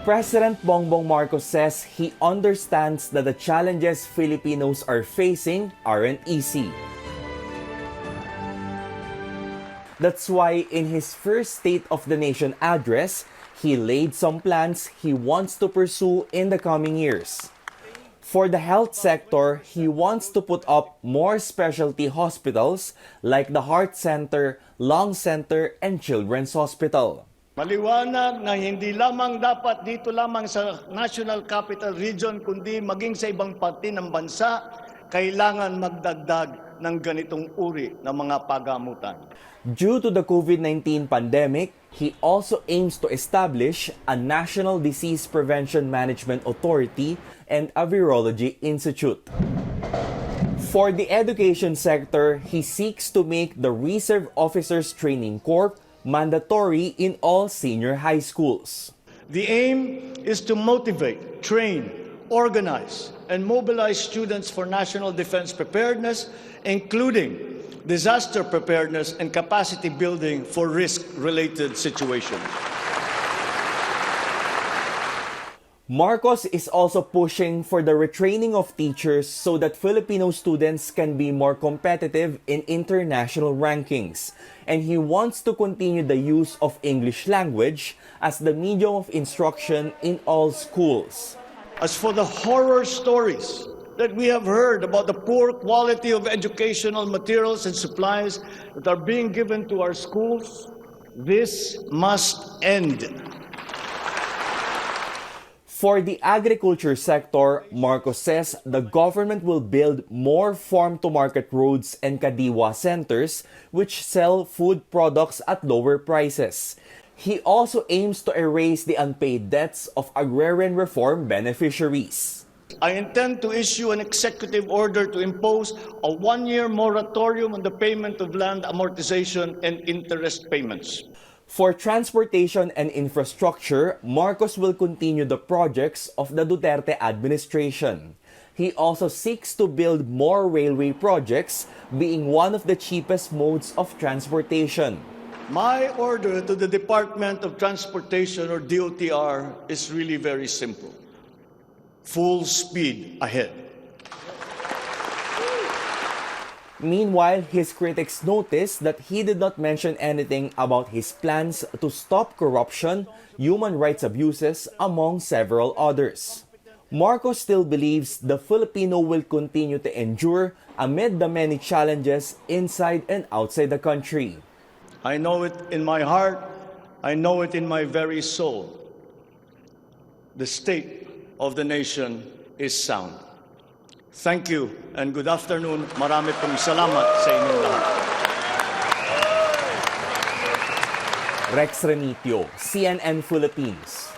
President Bongbong Marcos says he understands that the challenges Filipinos are facing aren't easy. That's why in his first State of the Nation address, he laid some plans he wants to pursue in the coming years. For the health sector, he wants to put up more specialty hospitals like the Heart Center, Lung Center, and Children's Hospital. Maliwanag na hindi lamang dapat dito lamang sa National Capital Region, kundi maging sa ibang parte ng bansa, kailangan magdagdag ng ganitong uri ng mga pagamutan. Due to the COVID-19 pandemic, he also aims to establish a National Disease Prevention Management Authority and a Virology Institute. For the education sector, he seeks to make the Reserve Officers Training Corps mandatory in all senior high schools. The aim is to motivate, train, organize, and mobilize students for national defense preparedness, including disaster preparedness and capacity building for risk-related situations. Marcos is also pushing for the retraining of teachers so that Filipino students can be more competitive in international rankings. And he wants to continue the use of English language as the medium of instruction in all schools. As for the horror stories that we have heard about the poor quality of educational materials and supplies that are being given to our schools, this must end. For the agriculture sector, Marcos says the government will build more farm-to-market roads and kadiwa centers which sell food products at lower prices. He also aims to erase the unpaid debts of agrarian reform beneficiaries. I intend to issue an executive order to impose a one-year moratorium on the payment of land amortization and interest payments. For transportation and infrastructure, Marcos will continue the projects of the Duterte administration. He also seeks to build more railway projects, being one of the cheapest modes of transportation. My order to the Department of Transportation, or DOTR, is really very simple. Full speed ahead. Meanwhile, his critics noticed that he did not mention anything about his plans to stop corruption, human rights abuses, among several others. Marcos still believes the Filipino will continue to endure amid the many challenges inside and outside the country. I know it in my heart, I know it in my very soul. The state of the nation is sound. Thank you and good afternoon. Marami pong salamat sa inyong lahat. Rex Remitio, CNN Philippines.